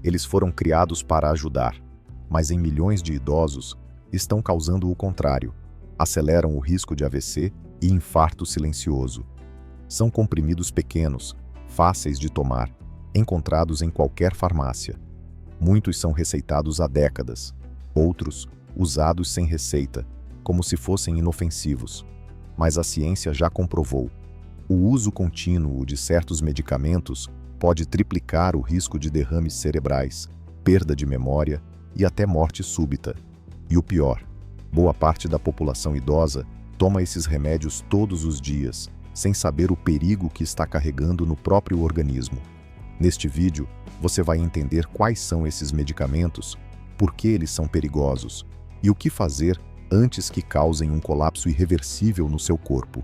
Eles foram criados para ajudar, mas em milhões de idosos estão causando o contrário. Aceleram o risco de AVC e infarto silencioso. São comprimidos pequenos, fáceis de tomar, encontrados em qualquer farmácia. Muitos são receitados há décadas, outros usados sem receita, como se fossem inofensivos. Mas a ciência já comprovou. O uso contínuo de certos medicamentos pode triplicar o risco de derrames cerebrais, perda de memória e até morte súbita. E o pior, boa parte da população idosa toma esses remédios todos os dias, sem saber o perigo que está carregando no próprio organismo. Neste vídeo, você vai entender quais são esses medicamentos, por que eles são perigosos e o que fazer antes que causem um colapso irreversível no seu corpo.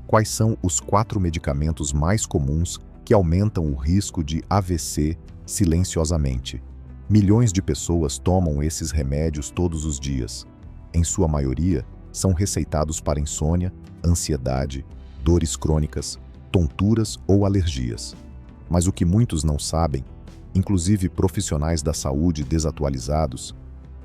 Quais são os 4 medicamentos mais comuns que aumentam o risco de AVC silenciosamente? Milhões de pessoas tomam esses remédios todos os dias. Em sua maioria, são receitados para insônia, ansiedade, dores crônicas, tonturas ou alergias. Mas o que muitos não sabem, inclusive profissionais da saúde desatualizados,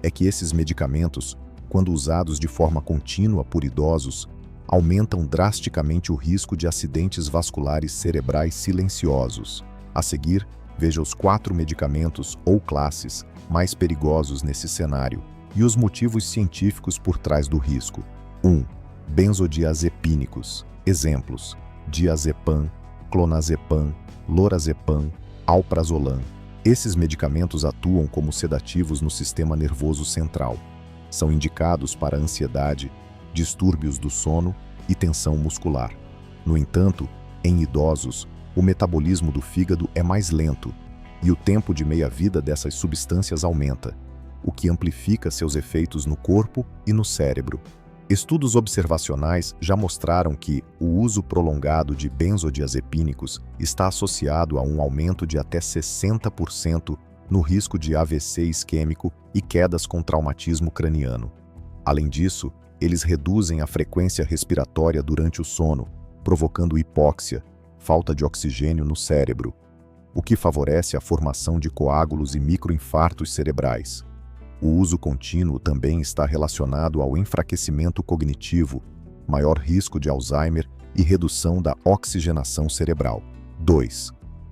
é que esses medicamentos, quando usados de forma contínua por idosos, aumentam drasticamente o risco de acidentes vasculares cerebrais silenciosos. A seguir, veja os 4 medicamentos ou classes mais perigosos nesse cenário e os motivos científicos por trás do risco. 1. Benzodiazepínicos. Exemplos: diazepam, clonazepam, lorazepam, alprazolam. Esses medicamentos atuam como sedativos no sistema nervoso central. São indicados para ansiedade, distúrbios do sono e tensão muscular. No entanto, em idosos, o metabolismo do fígado é mais lento e o tempo de meia-vida dessas substâncias aumenta, o que amplifica seus efeitos no corpo e no cérebro. Estudos observacionais já mostraram que o uso prolongado de benzodiazepínicos está associado a um aumento de até 60% no risco de AVC isquêmico e quedas com traumatismo craniano. Além disso, eles reduzem a frequência respiratória durante o sono, provocando hipóxia, falta de oxigênio no cérebro, o que favorece a formação de coágulos e microinfartos cerebrais. O uso contínuo também está relacionado ao enfraquecimento cognitivo, maior risco de Alzheimer e redução da oxigenação cerebral. 2.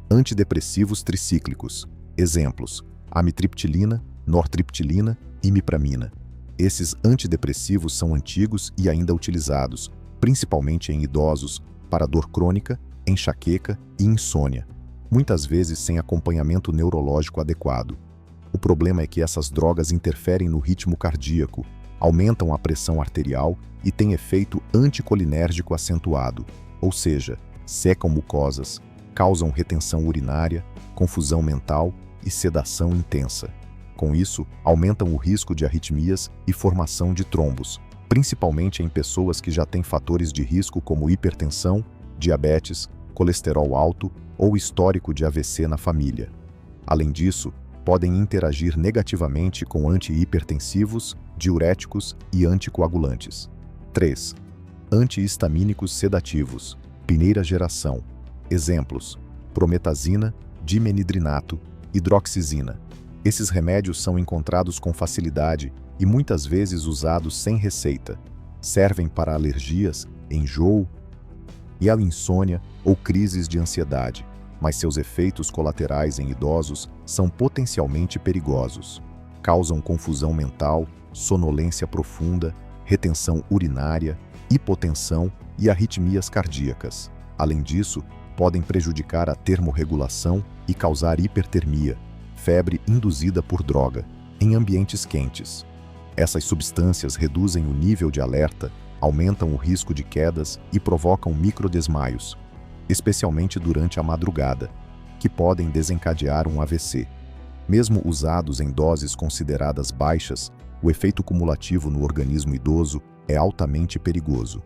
Antidepressivos tricíclicos. Exemplos: amitriptilina, nortriptilina e imipramina. Esses antidepressivos são antigos e ainda utilizados, principalmente em idosos, para dor crônica, enxaqueca e insônia, muitas vezes sem acompanhamento neurológico adequado. O problema é que essas drogas interferem no ritmo cardíaco, aumentam a pressão arterial e têm efeito anticolinérgico acentuado, ou seja, secam mucosas, causam retenção urinária, confusão mental e sedação intensa. Com isso, aumentam o risco de arritmias e formação de trombos, principalmente em pessoas que já têm fatores de risco como hipertensão, diabetes, colesterol alto ou histórico de AVC na família. Além disso, podem interagir negativamente com antihipertensivos, diuréticos e anticoagulantes. 3. Antihistamínicos sedativos, primeira geração. Exemplos: prometazina, dimenidrinato, hidroxizina. Esses remédios são encontrados com facilidade e muitas vezes usados sem receita. Servem para alergias, enjoo e a insônia ou crises de ansiedade, mas seus efeitos colaterais em idosos são potencialmente perigosos. Causam confusão mental, sonolência profunda, retenção urinária, hipotensão e arritmias cardíacas. Além disso, podem prejudicar a termorregulação e causar hipertermia, febre induzida por droga, em ambientes quentes. Essas substâncias reduzem o nível de alerta, aumentam o risco de quedas e provocam microdesmaios, especialmente durante a madrugada, que podem desencadear um AVC. Mesmo usados em doses consideradas baixas, o efeito cumulativo no organismo idoso é altamente perigoso.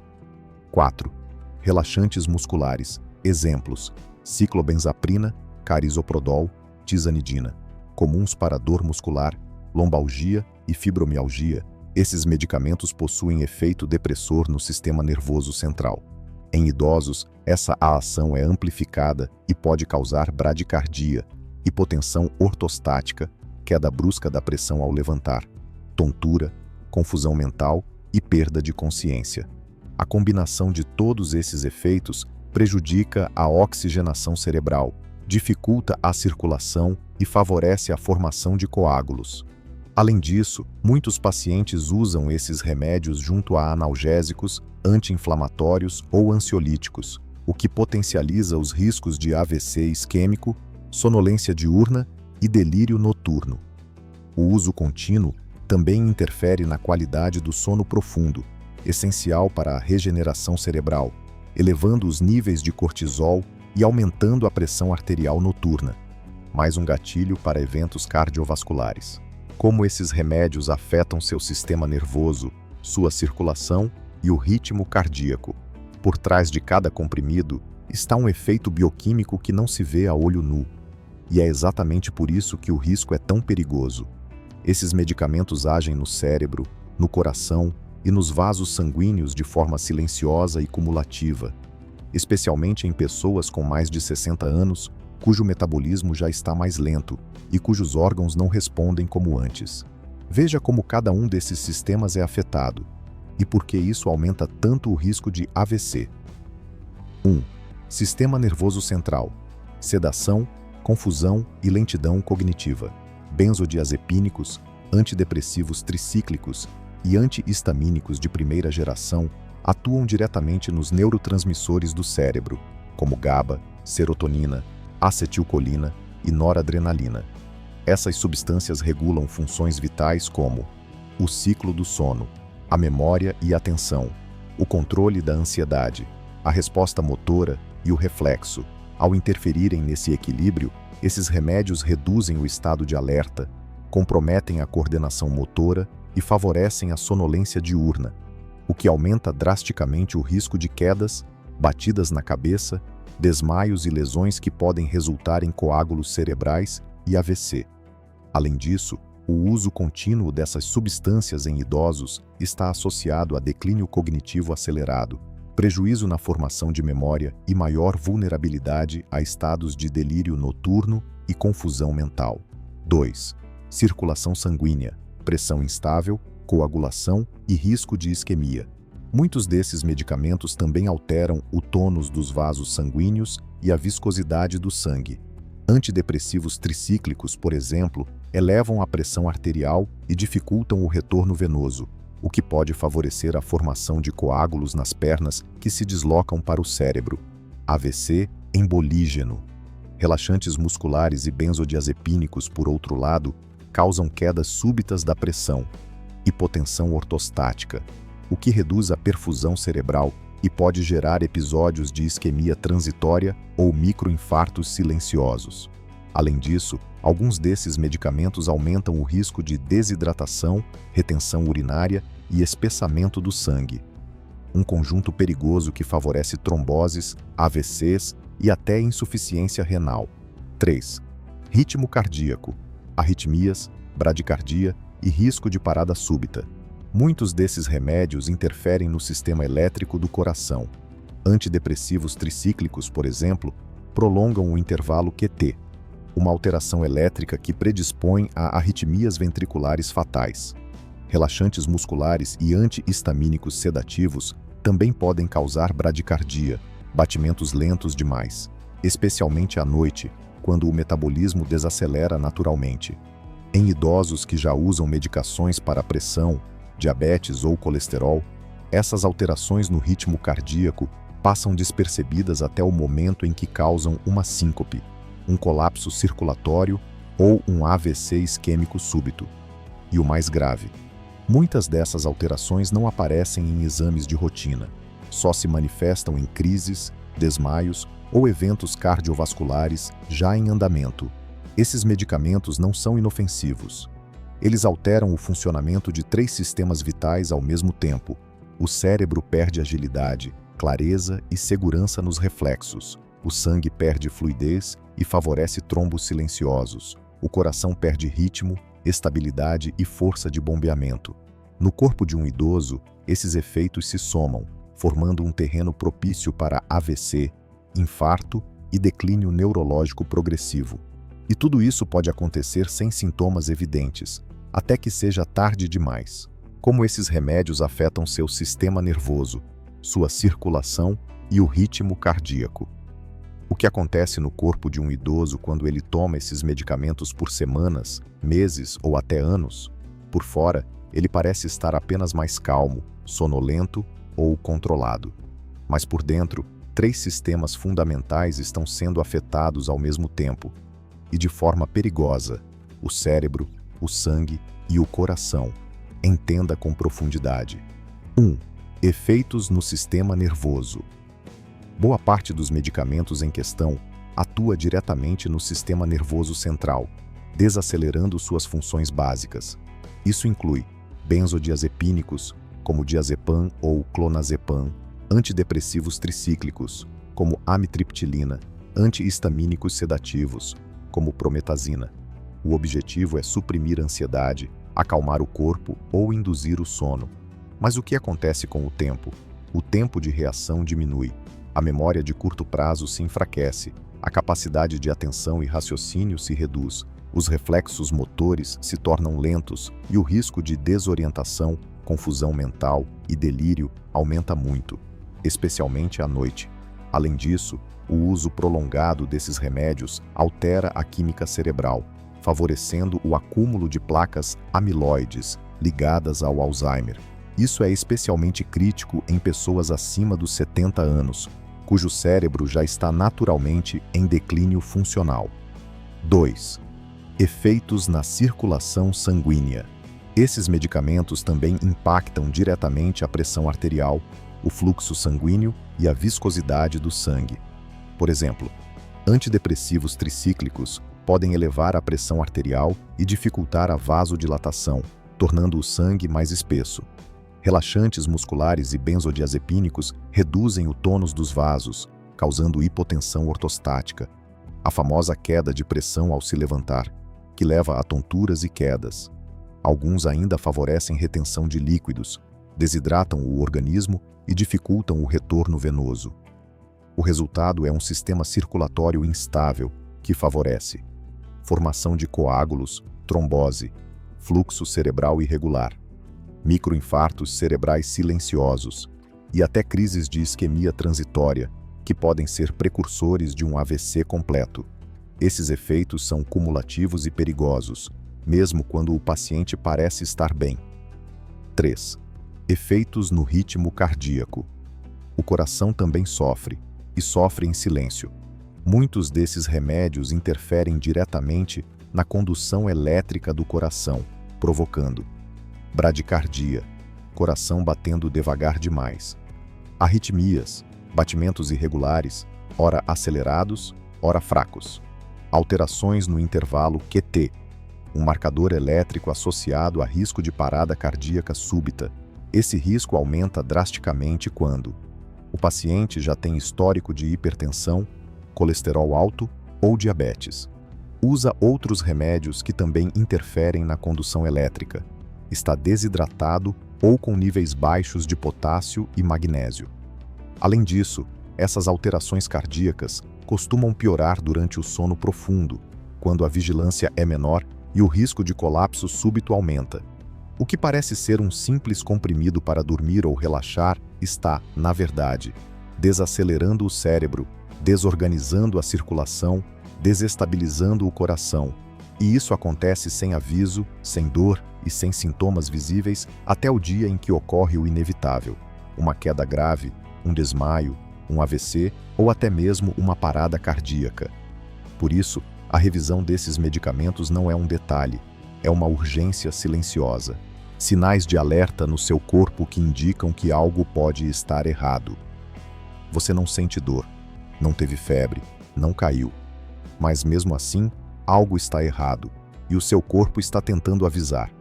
4. Relaxantes musculares. Exemplos: ciclobenzaprina, carisoprodol, tizanidina. Comuns para dor muscular, lombalgia e fibromialgia, esses medicamentos possuem efeito depressor no sistema nervoso central. Em idosos, essa ação é amplificada e pode causar bradicardia, hipotensão ortostática, queda brusca da pressão ao levantar, tontura, confusão mental e perda de consciência. A combinação de todos esses efeitos prejudica a oxigenação cerebral, dificulta a circulação e favorece a formação de coágulos. Além disso, muitos pacientes usam esses remédios junto a analgésicos, anti-inflamatórios ou ansiolíticos, o que potencializa os riscos de AVC isquêmico, sonolência diurna e delírio noturno. O uso contínuo também interfere na qualidade do sono profundo, essencial para a regeneração cerebral, elevando os níveis de cortisol e aumentando a pressão arterial noturna. Mais um gatilho para eventos cardiovasculares. Como esses remédios afetam seu sistema nervoso, sua circulação e o ritmo cardíaco. Por trás de cada comprimido está um efeito bioquímico que não se vê a olho nu. E é exatamente por isso que o risco é tão perigoso. Esses medicamentos agem no cérebro, no coração e nos vasos sanguíneos de forma silenciosa e cumulativa, especialmente em pessoas com mais de 60 anos, cujo metabolismo já está mais lento e cujos órgãos não respondem como antes. Veja como cada um desses sistemas é afetado e por que isso aumenta tanto o risco de AVC. 1. Sistema nervoso central. Sedação, confusão e lentidão cognitiva. Benzodiazepínicos, antidepressivos tricíclicos e antihistamínicos de primeira geração atuam diretamente nos neurotransmissores do cérebro, como GABA, serotonina, acetilcolina e noradrenalina. Essas substâncias regulam funções vitais como o ciclo do sono, a memória e a atenção, o controle da ansiedade, a resposta motora e o reflexo. Ao interferirem nesse equilíbrio, esses remédios reduzem o estado de alerta, comprometem a coordenação motora e favorecem a sonolência diurna, o que aumenta drasticamente o risco de quedas, batidas na cabeça, desmaios e lesões que podem resultar em coágulos cerebrais e AVC. Além disso, o uso contínuo dessas substâncias em idosos está associado a declínio cognitivo acelerado, prejuízo na formação de memória e maior vulnerabilidade a estados de delírio noturno e confusão mental. 2. Circulação sanguínea, pressão instável, coagulação e risco de isquemia. Muitos desses medicamentos também alteram o tônus dos vasos sanguíneos e a viscosidade do sangue. Antidepressivos tricíclicos, por exemplo, elevam a pressão arterial e dificultam o retorno venoso, o que pode favorecer a formação de coágulos nas pernas que se deslocam para o cérebro. AVC embolígeno. Relaxantes musculares e benzodiazepínicos, por outro lado, causam quedas súbitas da pressão. Hipotensão ortostática, o que reduz a perfusão cerebral e pode gerar episódios de isquemia transitória ou microinfartos silenciosos. Além disso, alguns desses medicamentos aumentam o risco de desidratação, retenção urinária e espessamento do sangue. Um conjunto perigoso que favorece tromboses, AVCs e até insuficiência renal. 3. Ritmo cardíaco, arritmias, bradicardia e risco de parada súbita. Muitos desses remédios interferem no sistema elétrico do coração. Antidepressivos tricíclicos, por exemplo, prolongam o intervalo QT, uma alteração elétrica que predispõe a arritmias ventriculares fatais. Relaxantes musculares e antihistamínicos sedativos também podem causar bradicardia, batimentos lentos demais, especialmente à noite, quando o metabolismo desacelera naturalmente. Em idosos que já usam medicações para pressão, diabetes ou colesterol, essas alterações no ritmo cardíaco passam despercebidas até o momento em que causam uma síncope, um colapso circulatório ou um AVC isquêmico súbito. E o mais grave, muitas dessas alterações não aparecem em exames de rotina, só se manifestam em crises, desmaios ou eventos cardiovasculares já em andamento. Esses medicamentos não são inofensivos. Eles alteram o funcionamento de 3 sistemas vitais ao mesmo tempo. O cérebro perde agilidade, clareza e segurança nos reflexos. O sangue perde fluidez e favorece trombos silenciosos. O coração perde ritmo, estabilidade e força de bombeamento. No corpo de um idoso, esses efeitos se somam, formando um terreno propício para AVC, infarto e declínio neurológico progressivo. E tudo isso pode acontecer sem sintomas evidentes, até que seja tarde demais. Como esses remédios afetam seu sistema nervoso, sua circulação e o ritmo cardíaco. O que acontece no corpo de um idoso quando ele toma esses medicamentos por semanas, meses ou até anos? Por fora, ele parece estar apenas mais calmo, sonolento ou controlado. Mas por dentro, 3 sistemas fundamentais estão sendo afetados ao mesmo tempo, e de forma perigosa: o cérebro, o sangue e o coração. Entenda com profundidade. 1. Efeitos no sistema nervoso. Boa parte dos medicamentos em questão atua diretamente no sistema nervoso central, desacelerando suas funções básicas. Isso inclui benzodiazepínicos, como diazepam ou clonazepam, antidepressivos tricíclicos, como amitriptilina, antihistamínicos sedativos, como prometazina. O objetivo é suprimir a ansiedade, acalmar o corpo ou induzir o sono. Mas o que acontece com o tempo? O tempo de reação diminui. A memória de curto prazo se enfraquece, a capacidade de atenção e raciocínio se reduz, os reflexos motores se tornam lentos e o risco de desorientação, confusão mental e delírio aumenta muito, especialmente à noite. Além disso, o uso prolongado desses remédios altera a química cerebral, favorecendo o acúmulo de placas amiloides ligadas ao Alzheimer. Isso é especialmente crítico em pessoas acima dos 70 anos, cujo cérebro já está naturalmente em declínio funcional. 2. Efeitos na circulação sanguínea. Esses medicamentos também impactam diretamente a pressão arterial, o fluxo sanguíneo e a viscosidade do sangue. Por exemplo, antidepressivos tricíclicos podem elevar a pressão arterial e dificultar a vasodilatação, tornando o sangue mais espesso. Relaxantes musculares e benzodiazepínicos reduzem o tônus dos vasos, causando hipotensão ortostática, a famosa queda de pressão ao se levantar, que leva a tonturas e quedas. Alguns ainda favorecem retenção de líquidos, desidratam o organismo e dificultam o retorno venoso. O resultado é um sistema circulatório instável, que favorece formação de coágulos, trombose, fluxo cerebral irregular, microinfartos cerebrais silenciosos e até crises de isquemia transitória, que podem ser precursores de um AVC completo. Esses efeitos são cumulativos e perigosos, mesmo quando o paciente parece estar bem. 3. Efeitos no ritmo cardíaco. O coração também sofre, e sofre em silêncio. Muitos desses remédios interferem diretamente na condução elétrica do coração, provocando bradicardia, coração batendo devagar demais, arritmias, batimentos irregulares, ora acelerados, ora fracos, alterações no intervalo QT, um marcador elétrico associado a risco de parada cardíaca súbita. Esse risco aumenta drasticamente quando o paciente já tem histórico de hipertensão, colesterol alto ou diabetes. Usa outros remédios que também interferem na condução elétrica. Está desidratado ou com níveis baixos de potássio e magnésio. Além disso, essas alterações cardíacas costumam piorar durante o sono profundo, quando a vigilância é menor e o risco de colapso súbito aumenta. O que parece ser um simples comprimido para dormir ou relaxar está, na verdade, desacelerando o cérebro, desorganizando a circulação, desestabilizando o coração. E isso acontece sem aviso, sem dor e sem sintomas visíveis até o dia em que ocorre o inevitável: uma queda grave, um desmaio, um AVC ou até mesmo uma parada cardíaca. Por isso, a revisão desses medicamentos não é um detalhe, é uma urgência silenciosa. Sinais de alerta no seu corpo que indicam que algo pode estar errado. Você não sente dor, não teve febre, não caiu. Mas mesmo assim, algo está errado e o seu corpo está tentando avisar.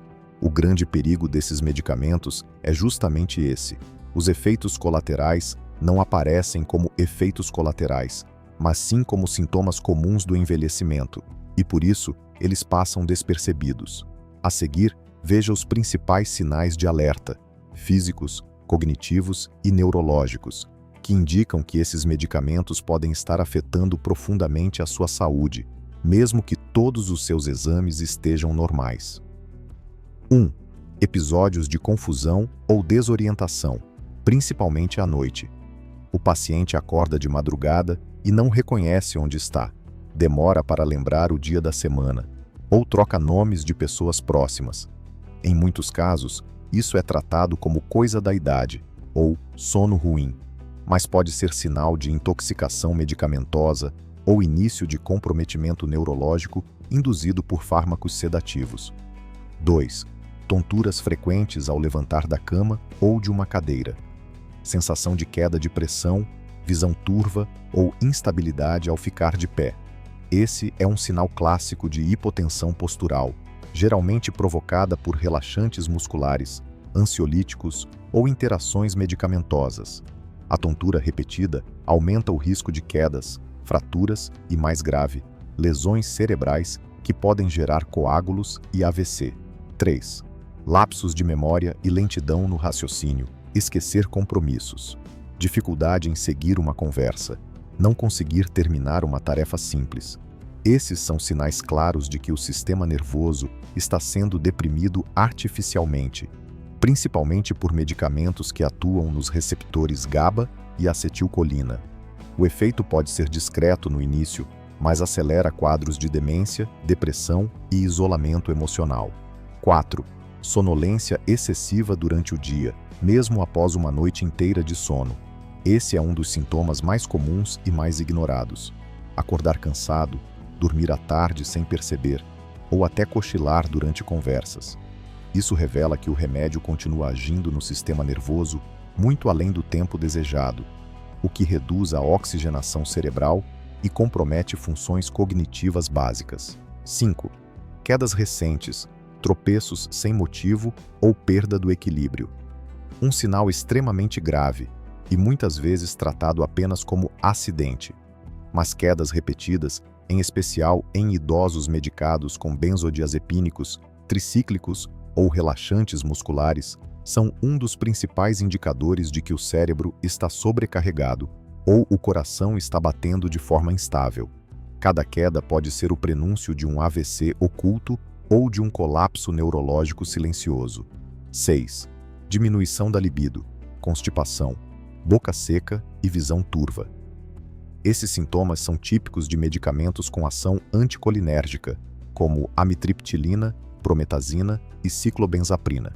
O grande perigo desses medicamentos é justamente esse: os efeitos colaterais não aparecem como efeitos colaterais, mas sim como sintomas comuns do envelhecimento, e por isso eles passam despercebidos. A seguir, veja os principais sinais de alerta, físicos, cognitivos e neurológicos, que indicam que esses medicamentos podem estar afetando profundamente a sua saúde. mesmo que todos os seus exames estejam normais. 1. Episódios de confusão ou desorientação, principalmente à noite. O paciente acorda de madrugada e não reconhece onde está, demora para lembrar o dia da semana, ou troca nomes de pessoas próximas. Em muitos casos, isso é tratado como coisa da idade, ou sono ruim, mas pode ser sinal de intoxicação medicamentosa ou início de comprometimento neurológico induzido por fármacos sedativos. 2. Tonturas frequentes ao levantar da cama ou de uma cadeira. Sensação de queda de pressão, visão turva ou instabilidade ao ficar de pé. Esse é um sinal clássico de hipotensão postural, geralmente provocada por relaxantes musculares, ansiolíticos ou interações medicamentosas. A tontura repetida aumenta o risco de quedas, fraturas e, mais grave, lesões cerebrais que podem gerar coágulos e AVC. 3. Lapsos de memória e lentidão no raciocínio, esquecer compromissos, dificuldade em seguir uma conversa, não conseguir terminar uma tarefa simples. Esses são sinais claros de que o sistema nervoso está sendo deprimido artificialmente, principalmente por medicamentos que atuam nos receptores GABA e acetilcolina. O efeito pode ser discreto no início, mas acelera quadros de demência, depressão e isolamento emocional. 4. Sonolência excessiva durante o dia, mesmo após uma noite inteira de sono. Esse é um dos sintomas mais comuns e mais ignorados. Acordar cansado, dormir à tarde sem perceber, ou até cochilar durante conversas. Isso revela que o remédio continua agindo no sistema nervoso muito além do tempo desejado, o que reduz a oxigenação cerebral e compromete funções cognitivas básicas. 5. Quedas recentes, tropeços sem motivo ou perda do equilíbrio. Um sinal extremamente grave e muitas vezes tratado apenas como acidente. Mas quedas repetidas, em especial em idosos medicados com benzodiazepínicos, tricíclicos ou relaxantes musculares, são um dos principais indicadores de que o cérebro está sobrecarregado ou o coração está batendo de forma instável. Cada queda pode ser o prenúncio de um AVC oculto ou de um colapso neurológico silencioso. 6. Diminuição da libido, constipação, boca seca e visão turva. Esses sintomas são típicos de medicamentos com ação anticolinérgica, como amitriptilina, prometazina e ciclobenzaprina.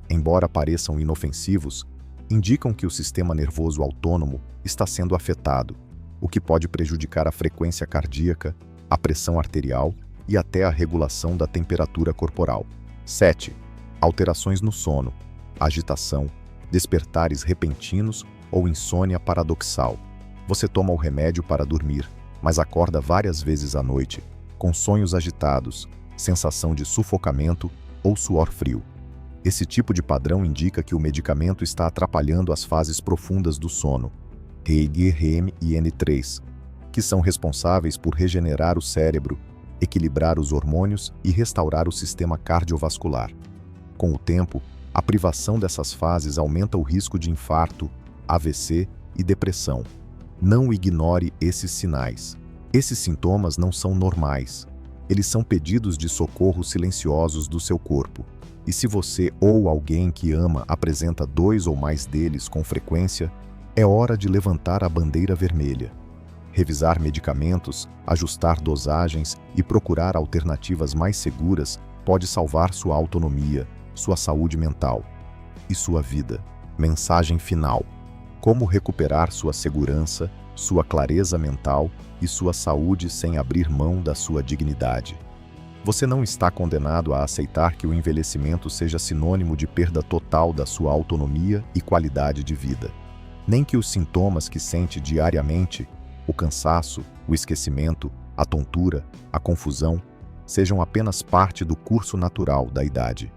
Embora pareçam inofensivos, indicam que o sistema nervoso autônomo está sendo afetado, o que pode prejudicar a frequência cardíaca, a pressão arterial e até a regulação da temperatura corporal. 7. Alterações no sono, agitação, despertares repentinos ou insônia paradoxal. Você toma o remédio para dormir, mas acorda várias vezes à noite, com sonhos agitados, sensação de sufocamento ou suor frio. Esse tipo de padrão indica que o medicamento está atrapalhando as fases profundas do sono, REM e N3, que são responsáveis por regenerar o cérebro, equilibrar os hormônios e restaurar o sistema cardiovascular. Com o tempo, a privação dessas fases aumenta o risco de infarto, AVC e depressão. Não ignore esses sinais. Esses sintomas não são normais. Eles são pedidos de socorro silenciosos do seu corpo. E se você ou alguém que ama apresenta 2 ou mais deles com frequência, é hora de levantar a bandeira vermelha. Revisar medicamentos, ajustar dosagens e procurar alternativas mais seguras pode salvar sua autonomia, sua saúde mental e sua vida. Mensagem final: como recuperar sua segurança, sua clareza mental e sua saúde sem abrir mão da sua dignidade. Você não está condenado a aceitar que o envelhecimento seja sinônimo de perda total da sua autonomia e qualidade de vida. Nem que os sintomas que sente diariamente, o cansaço, o esquecimento, a tontura, a confusão, sejam apenas parte do curso natural da idade.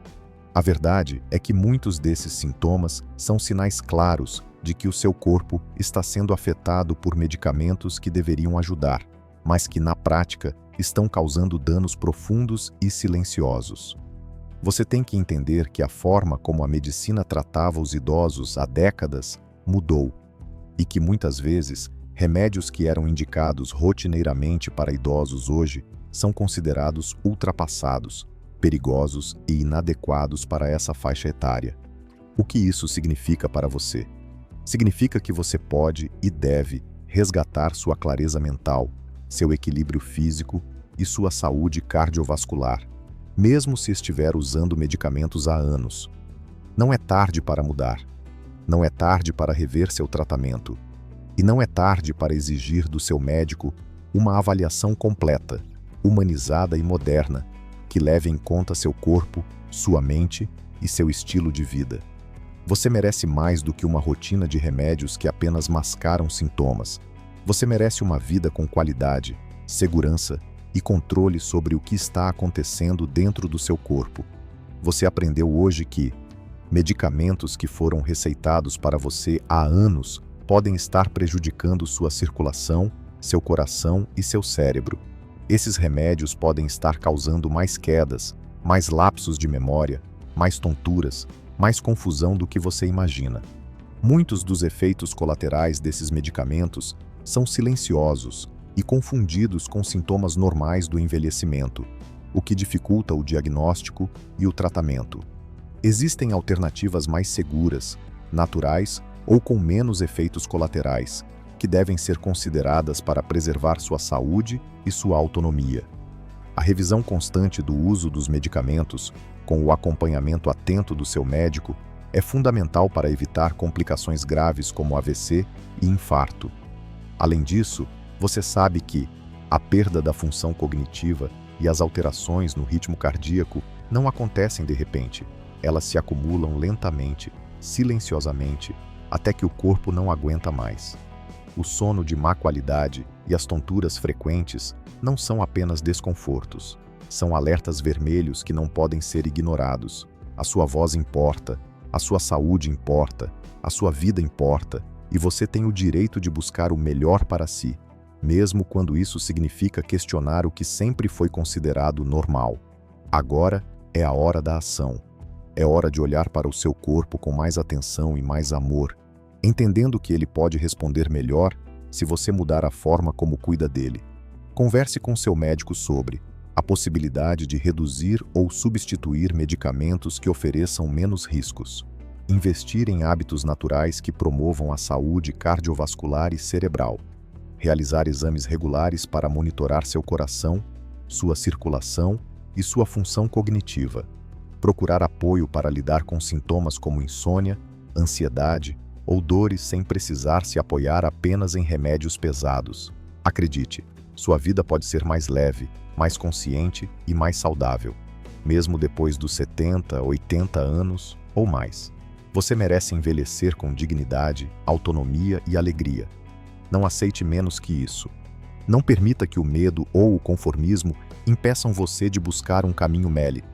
A verdade é que muitos desses sintomas são sinais claros de que o seu corpo está sendo afetado por medicamentos que deveriam ajudar, mas que, na prática, estão causando danos profundos e silenciosos. Você tem que entender que a forma como a medicina tratava os idosos há décadas mudou, e que muitas vezes remédios que eram indicados rotineiramente para idosos hoje são considerados ultrapassados, perigosos e inadequados para essa faixa etária. O que isso significa para você? Significa que você pode e deve resgatar sua clareza mental, seu equilíbrio físico e sua saúde cardiovascular, mesmo se estiver usando medicamentos há anos. Não é tarde para mudar. Não é tarde para rever seu tratamento. E não é tarde para exigir do seu médico uma avaliação completa, humanizada e moderna, que leve em conta seu corpo, sua mente e seu estilo de vida. Você merece mais do que uma rotina de remédios que apenas mascaram sintomas. Você merece uma vida com qualidade, segurança e controle sobre o que está acontecendo dentro do seu corpo. Você aprendeu hoje que medicamentos que foram receitados para você há anos podem estar prejudicando sua circulação, seu coração e seu cérebro. Esses remédios podem estar causando mais quedas, mais lapsos de memória, mais tonturas, mais confusão do que você imagina. Muitos dos efeitos colaterais desses medicamentos são silenciosos e confundidos com sintomas normais do envelhecimento, o que dificulta o diagnóstico e o tratamento. Existem alternativas mais seguras, naturais ou com menos efeitos colaterais, que devem ser consideradas para preservar sua saúde e sua autonomia. A revisão constante do uso dos medicamentos, com o acompanhamento atento do seu médico, é fundamental para evitar complicações graves como AVC e infarto. Além disso, você sabe que a perda da função cognitiva e as alterações no ritmo cardíaco não acontecem de repente. Elas se acumulam lentamente, silenciosamente, até que o corpo não aguenta mais. O sono de má qualidade e as tonturas frequentes não são apenas desconfortos. São alertas vermelhos que não podem ser ignorados. A sua voz importa, a sua saúde importa, a sua vida importa, e você tem o direito de buscar o melhor para si, mesmo quando isso significa questionar o que sempre foi considerado normal. Agora é a hora da ação. É hora de olhar para o seu corpo com mais atenção e mais amor, entendendo que ele pode responder melhor se você mudar a forma como cuida dele. Converse com seu médico sobre a possibilidade de reduzir ou substituir medicamentos que ofereçam menos riscos. Investir em hábitos naturais que promovam a saúde cardiovascular e cerebral. Realizar exames regulares para monitorar seu coração, sua circulação e sua função cognitiva. Procurar apoio para lidar com sintomas como insônia, ansiedade ou dores sem precisar se apoiar apenas em remédios pesados. Acredite, sua vida pode ser mais leve, mais consciente e mais saudável, mesmo depois dos 70, 80 anos ou mais. Você merece envelhecer com dignidade, autonomia e alegria. Não aceite menos que isso. Não permita que o medo ou o conformismo impeçam você de buscar um caminho melhor.